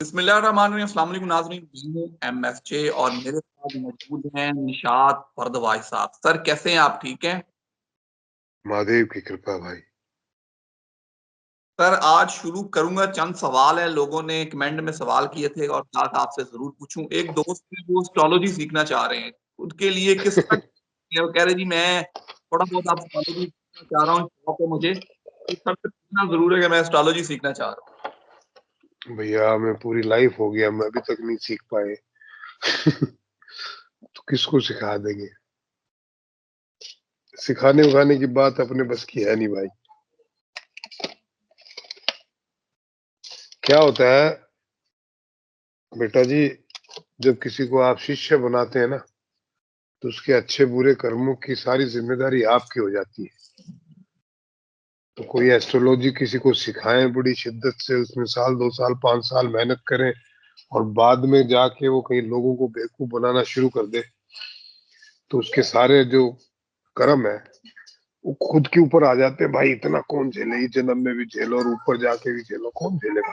बिस्मिल्लाहिर्रहमानिर्रहीम। अस्सलाम वालेकुम नाज़रीन, मैं हूं MFJ और मेरे साथ मौजूद हैं निशात फरदवाज साहब। सर कैसे हैं आप? ठीक हैं महादेव की कृपा भाई। सर? आज शुरू करूंगा, चंद सवाल है, लोगों ने कमेंट में सवाल किए थे और कहा था आपसे जरूर पूछूं। एक दोस्त है वो एस्ट्रोलॉजी सीखना चाह रहे हैं, उनके लिए किस तरह वो कह रहे जी मैं थोड़ा बहुत आप एस्ट्रोलॉजी सीखना चाह रहा हूँ, शौक है मुझे, तो सर से पूछना जरूर है कि मैं एस्ट्रोलॉजी सीखना चाह रहा हूँ। भैया हमें पूरी लाइफ हो गया, मैं अभी तक नहीं सीख पाए। तो किसको सिखा देंगे? सिखाने उखाने की बात अपने बस की है नहीं भाई। क्या होता है बेटा जी, जब किसी को आप शिष्य बनाते हैं ना, तो उसके अच्छे बुरे कर्मों की सारी जिम्मेदारी आपकी हो जाती है। तो कोई एस्ट्रोलॉजी किसी को सिखाएं बड़ी शिद्दत से, उसमें साल 2 साल 5 साल मेहनत करें और बाद में जाके वो कई लोगों को बेवकूफ बनाना शुरू कर दे, तो उसके सारे जो कर्म है वो खुद के ऊपर आ जाते हैं भाई। इतना कौन झेले, इस जन्म में भी झेलो और ऊपर जाके भी झेलो, कौन झेलेगा?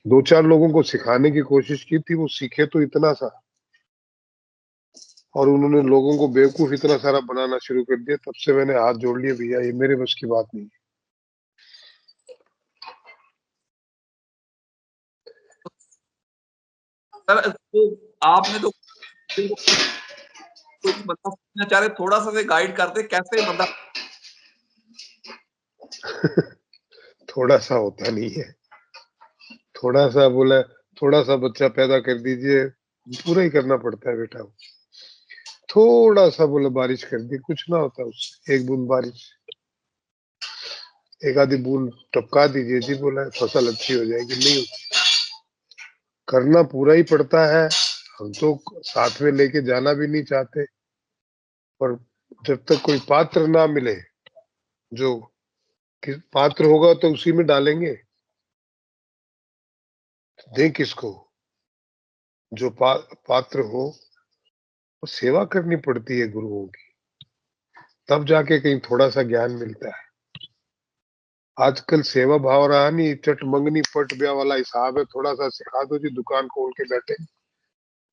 2 4 लोगों को सिखाने की कोशिश की थी, वो सीखे तो इतना सा, और उन्होंने लोगों को बेवकूफ इतना सारा बनाना शुरू कर दिया। तब से मैंने हाथ जोड़ लिए, भैया ये मेरे बस की बात नहीं है। सर तो आपने तो कोई बंदा सीखना चाह रहे, थोड़ा सा से गाइड करते कैसे बंदा। थोड़ा सा होता नहीं है, थोड़ा सा बोला, थोड़ा सा बच्चा पैदा कर दीजिए, पूरा ही करना पड़ता है बेटा। थोड़ा सा बोला बारिश कर दी, कुछ ना होता उससे, एक बूंद बारिश, एक आधी बूंद टपका दीजिए जी, बोला फसल अच्छी हो जाएगी, नहीं होती। करना पूरा ही पड़ता है। हम तो साथ में लेके जाना भी नहीं चाहते, पर जब तक कोई पात्र ना मिले, जो पात्र होगा तो उसी में डालेंगे। दें किसको? जो पात्र हो। वो सेवा करनी पड़ती है गुरुओं की, तब जाके कहीं थोड़ा सा ज्ञान मिलता है। आजकल सेवा भाव रहा नहीं, चट मंगनी पट ब्याह वाला हिसाब है। थोड़ा सा सिखा दो जी, दुकान खोल के बैठे,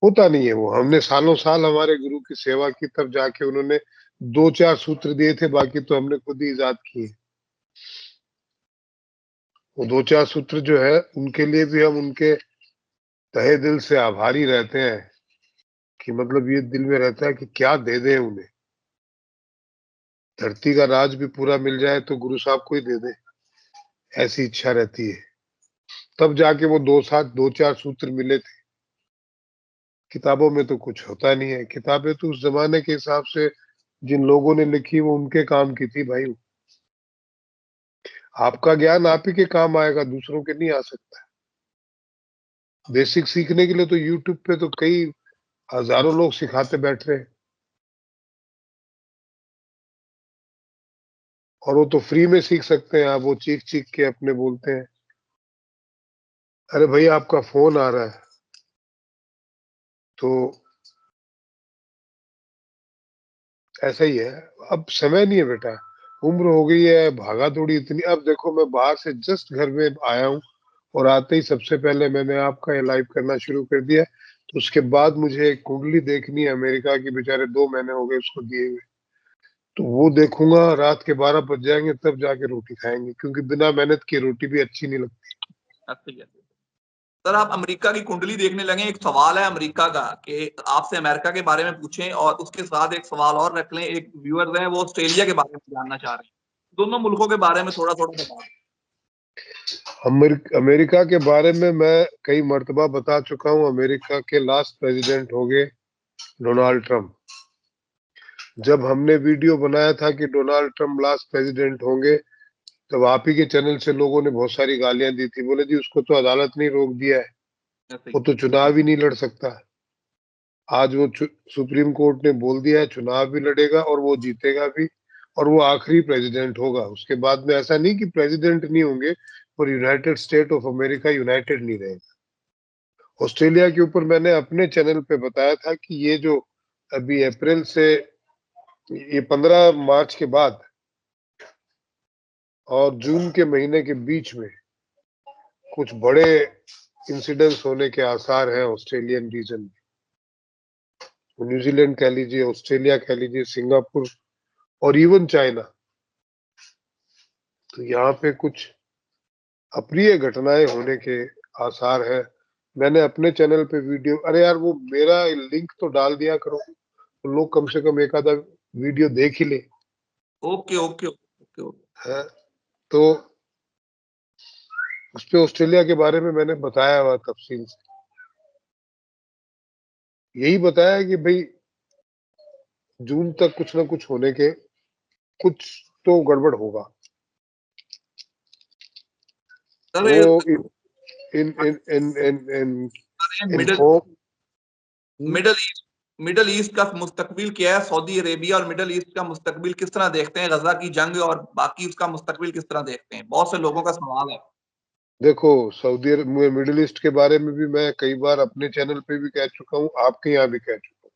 होता नहीं है वो। हमने सालों साल हमारे गुरु की सेवा की, तब जाके उन्होंने 2 4 सूत्र दिए थे, बाकी तो हमने खुद ही इजाद किए। वो 2 4 सूत्र जो है, उनके लिए भी हम उनके तहे दिल से आभारी रहते हैं। कि मतलब ये दिल में रहता है कि क्या दे दें उन्हें। धरती का राज भी पूरा मिल जाए तो गुरु साहब को ही दे दें, ऐसी इच्छा रहती है। तब जाके वो 2 4 सूत्र मिले थे। किताबों में तो कुछ होता नहीं है। किताबें तो उस जमाने के हिसाब से जिन लोगों ने लिखी, वो उनके काम की थी भाई। आपका ज्ञान आप ही के काम आएगा, दूसरों के नहीं आ सकता। बेसिक सीखने के लिए तो यूट्यूब पे तो कई हजारों लोग सिखाते बैठ रहे हैं, और वो तो फ्री में सीख सकते हैं। आप वो चीख चीख के अपने बोलते हैं, अरे भाई आपका फोन आ रहा है। तो ऐसा ही है, अब समय नहीं है बेटा, उम्र हो गई है, भागा दौड़ी इतनी। अब देखो मैं बाहर से जस्ट घर में आया हूँ, और आते ही सबसे पहले मैंने आपका ये लाइव करना शुरू कर दिया। तो उसके बाद मुझे एक कुंडली देखनी है अमेरिका की, बेचारे 2 महीने हो गए उसको दिए हुए। तो वो देखूंगा, रात के 12 बज जाएंगे, तब जाके रोटी खाएंगे, क्योंकि बिना मेहनत की रोटी भी अच्छी नहीं लगती। सर आप अमेरिका की कुंडली देखने लगे, एक सवाल है अमेरिका का कि आपसे अमेरिका के बारे में पूछें, और उसके साथ एक सवाल और रख लें। एक व्यूअर्स हैं वो ऑस्ट्रेलिया के बारे में जानना चाह रहे हैं, दोनों मुल्कों के बारे में थोड़ा थोड़ा बता दें। अमेरिका के बारे में मैं कई मर्तबा बता चुका हूँ। अमेरिका के लास्ट प्रेसिडेंट हो गए डोनाल्ड ट्रंप। जब हमने वीडियो बनाया था कि डोनाल्ड ट्रंप लास्ट प्रेसिडेंट होंगे, तब आप ही के चैनल से लोगों ने बहुत सारी गालियां दी थी। बोले जी उसको तो अदालत ने रोक दिया है, वो तो चुनाव ही नहीं लड़ सकता। आज वो सुप्रीम कोर्ट ने बोल दिया है चुनाव भी लड़ेगा और वो जीतेगा भी, और वो आखिरी प्रेसिडेंट होगा। उसके बाद में ऐसा नहीं कि प्रेसिडेंट नहीं होंगे, पर United state of America United नहीं रहेगा। ऑस्ट्रेलिया के ऊपर मैंने अपने चैनल पे बताया था कि ये जो अभी अप्रैल से, ये 15 मार्च के बाद और जून के महीने के बीच में कुछ बड़े इंसिडेंट्स होने के आसार हैं ऑस्ट्रेलियन रीजन में। न्यूजीलैंड कह लीजिए, ऑस्ट्रेलिया कह लीजिए, सिंगापुर और इवन चाइना, तो यहाँ पे कुछ अप्रिय घटनाएं होने के आसार है। मैंने अपने चैनल पे वीडियो, अरे यार वो मेरा लिंक तो डाल दिया करो, तो लोग कम से कम एक आधा वीडियो देख ही ले। Okay okay okay okay. है तो उस पे ऑस्ट्रेलिया के बारे में मैंने बताया हुआ तफसील से, यही बताया कि भाई जून तक कुछ ना कुछ होने के, कुछ तो गड़बड़ होगा। सर वो ये इन इन इन इन इन middle inform middle east middle east का मुस्तकबिल क्या है? सऊदी अरेबिया और मिडिल ईस्ट का मुस्तकबिल किस तरह देखते हैं? गजा की जंग और बाकी उसका मुस्तकबिल किस तरह देखते हैं? बहुत से लोगों का सवाल है। देखो, सऊदी मिडिल ईस्ट के बारे में भी मैं कई बार अपने चैनल पे भी कह चुका हूँ, आपके यहाँ भी कह चुका हूँ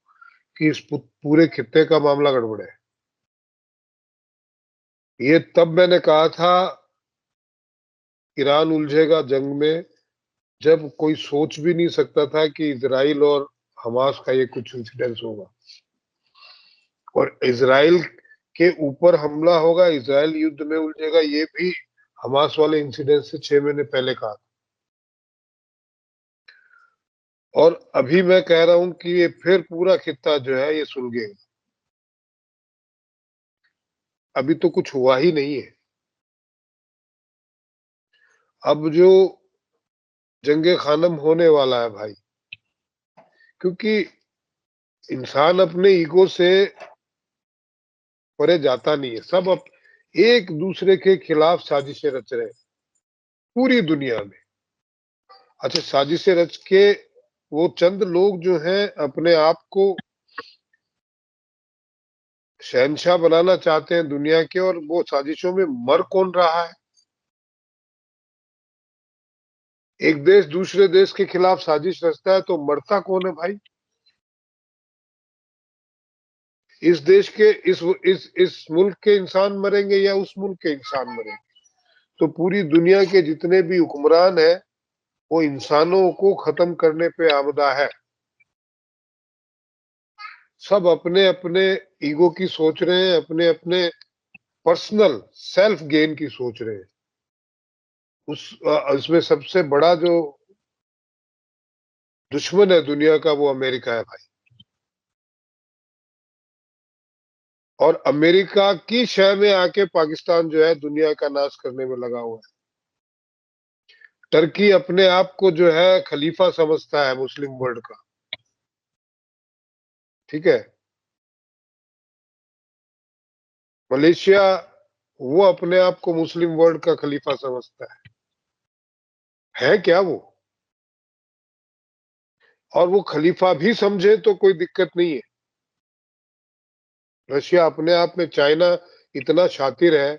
कि इस पूरे खित्ते का मामला गड़बड़ है। ये तब मैंने कहा था ईरान उलझेगा जंग में, जब कोई सोच भी नहीं सकता था कि इजराइल और हमास का ये कुछ इंसिडेंस होगा और इजराइल के ऊपर हमला होगा, इजराइल युद्ध में उलझेगा, ये भी हमास वाले इंसिडेंट से 6 महीने पहले कहा। और अभी मैं कह रहा हूं कि ये फिर पूरा खित्ता जो है ये सुलगेगा। अभी तो कुछ हुआ ही नहीं है। अब जो जंगे खानम होने वाला है भाई, क्योंकि इंसान अपने ईगो से परे जाता नहीं है। सब एक दूसरे के खिलाफ साजिशें रच रहे हैं पूरी दुनिया में। अच्छा, साजिशें रच के वो चंद लोग जो हैं अपने आप को शहनशाह बनाना चाहते हैं दुनिया के, और वो साजिशों में मर कौन रहा है? एक देश दूसरे देश के खिलाफ साजिश रचता है तो मरता कौन है भाई? इस देश के इस मुल्क के इंसान मरेंगे या उस मुल्क के इंसान मरेंगे? तो पूरी दुनिया के जितने भी हुक्मरान हैं वो इंसानों को खत्म करने पे आमदा है। सब अपने अपने ईगो की सोच रहे हैं, अपने अपने पर्सनल सेल्फ गेन की सोच रहे हैं। उसमें सबसे बड़ा जो दुश्मन है दुनिया का वो अमेरिका है भाई। और अमेरिका की शह में आके पाकिस्तान जो है दुनिया का नाश करने में लगा हुआ है। टर्की अपने आप को जो है खलीफा समझता है मुस्लिम वर्ल्ड का, ठीक है। मलेशिया वो अपने आप को मुस्लिम वर्ल्ड का खलीफा समझता है क्या वो? और वो खलीफा भी समझे तो कोई दिक्कत नहीं है। रशिया अपने आप में, चाइना इतना शातिर है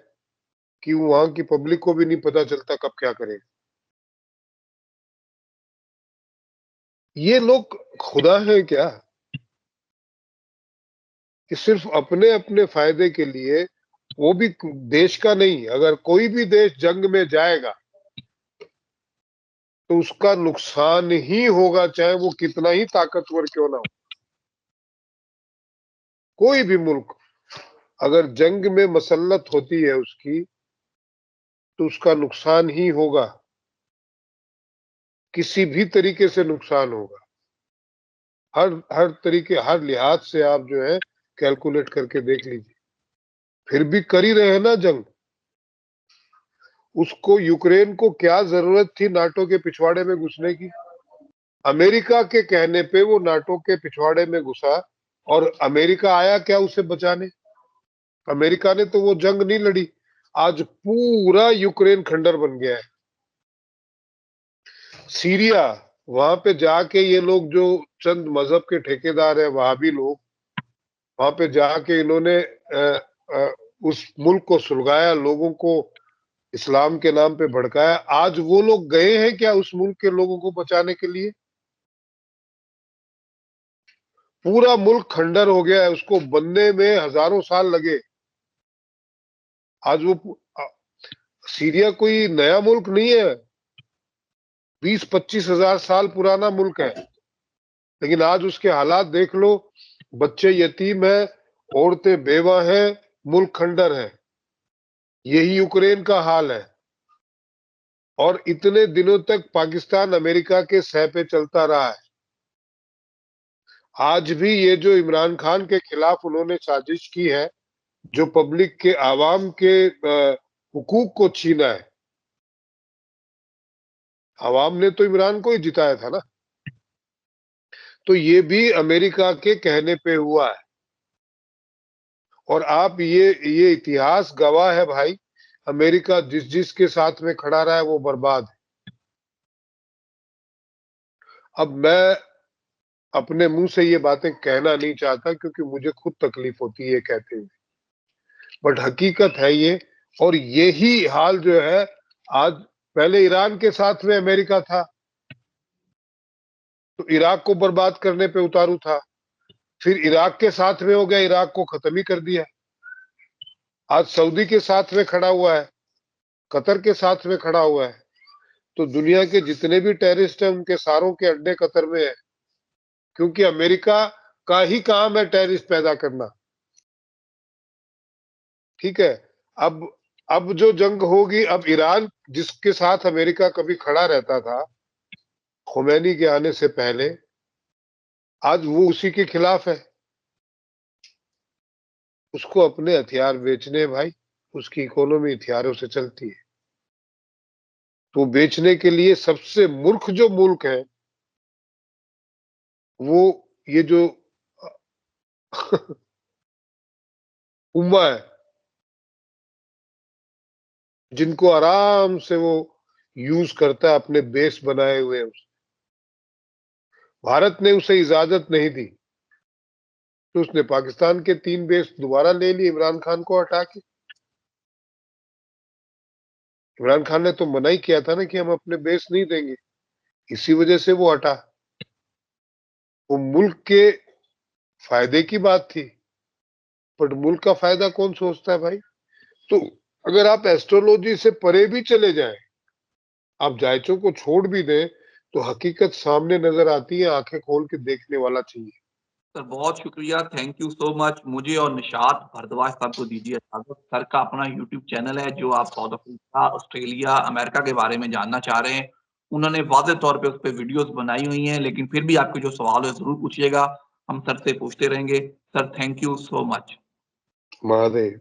कि वहां की पब्लिक को भी नहीं पता चलता कब क्या करेगा। ये लोग खुदा है क्या कि सिर्फ अपने अपने फायदे के लिए, वो भी देश का नहीं, अगर कोई भी देश जंग में जाएगा तो उसका नुकसान ही होगा, चाहे वो कितना ही ताकतवर क्यों ना हो। कोई भी मुल्क अगर जंग में मसल्लत होती है उसकी, तो उसका नुकसान ही होगा, किसी भी तरीके से नुकसान होगा। हर तरीके, हर लिहाज से आप जो है कैलकुलेट करके देख लीजिए। फिर भी कर ही रहे हैं ना जंग। उसको, यूक्रेन को क्या जरूरत थी नाटो के पिछवाड़े में घुसने की? अमेरिका के कहने पे वो नाटो के पिछवाड़े में घुसा, और अमेरिका आया क्या उसे बचाने? अमेरिका ने तो वो जंग नहीं लड़ी। आज पूरा यूक्रेन खंडर बन गया है। सीरिया, वहां पे जाके ये लोग जो चंद मजहब के ठेकेदार है, वहाबी लोग, वहां पे जाके इन्होंने उस मुल्क को सुलगाया, लोगों को इस्लाम के नाम पे भड़काया। आज वो लोग गए हैं क्या उस मुल्क के लोगों को बचाने के लिए? पूरा मुल्क खंडर हो गया है, उसको बनने में हजारों साल लगे। आज वो सीरिया कोई नया मुल्क नहीं है। 20-25 हजार साल पुराना मुल्क है, लेकिन आज उसके हालात देख लो। बच्चे यतीम है, औरतें बेवा हैं, मुल्क खंडर है। यही यूक्रेन का हाल है। और इतने दिनों तक पाकिस्तान अमेरिका के सह पे चलता रहा है। आज भी ये जो इमरान खान के खिलाफ उन्होंने साजिश की है, जो पब्लिक के आवाम के हुकूक को छीना है, आवाम ने तो इमरान को ही जिताया था ना, तो ये भी अमेरिका के कहने पे हुआ है। और आप ये इतिहास गवाह है भाई, अमेरिका जिस जिस के साथ में खड़ा रहा है वो बर्बाद है। अब मैं अपने मुंह से ये बातें कहना नहीं चाहता क्योंकि मुझे खुद तकलीफ होती है कहते हुए, बट हकीकत है ये। और यही हाल जो है आज, पहले ईरान के साथ में अमेरिका था तो इराक को बर्बाद करने पे उतारू था, फिर इराक के साथ में हो गया, इराक को खत्म ही कर दिया। आज सऊदी के साथ में खड़ा हुआ है, कतर के साथ में खड़ा हुआ है। तो दुनिया के जितने भी टेररिस्ट हैं उनके सारों के अड्डे कतर में है, क्योंकि अमेरिका का ही काम है टेररिस्ट पैदा करना। ठीक है, अब जो जंग होगी, अब ईरान जिसके साथ अमेरिका कभी खड़ा रहता था खुमैनी के आने से पहले, आज वो उसी के खिलाफ है। उसको अपने हथियार बेचने भाई, उसकी इकोनॉमी हथियारों से चलती है। तो बेचने के लिए सबसे मूर्ख जो मुल्क है वो ये जो उम्मा है, जिनको आराम से वो यूज करता है अपने बेस बनाए हुए। भारत ने उसे इजाजत नहीं दी तो उसने पाकिस्तान के 3 बेस दोबारा ले लिए इमरान खान को हटा के। इमरान खान ने तो मना ही किया था ना कि हम अपने बेस नहीं देंगे, इसी वजह से वो हटा। वो मुल्क के फायदे की बात थी, बट मुल्क का फायदा कौन सोचता है भाई। तो अगर आप एस्ट्रोलॉजी से परे भी चले जाएं, आप जायचों को छोड़ भी दें, तो हकीकत सामने नजर आती है, आंखें खोल के देखने वाला चाहिए। सर बहुत शुक्रिया, थैंक यू सो मच। मुझे और निशात भारद्वाज साहब को दीजिए इजाजत। सर का अपना यूट्यूब चैनल है, जो आप साउथ अफ्रीका, ऑस्ट्रेलिया, अमेरिका के बारे में जानना चाह रहे हैं, उन्होंने वाज़ेह तौर पे उस पे वीडियोस बनाई हुई हैं। लेकिन फिर भी आपके जो सवाल है जरूर पूछिएगा, हम सर से पूछते रहेंगे। Sir thank you so much. Mahadev.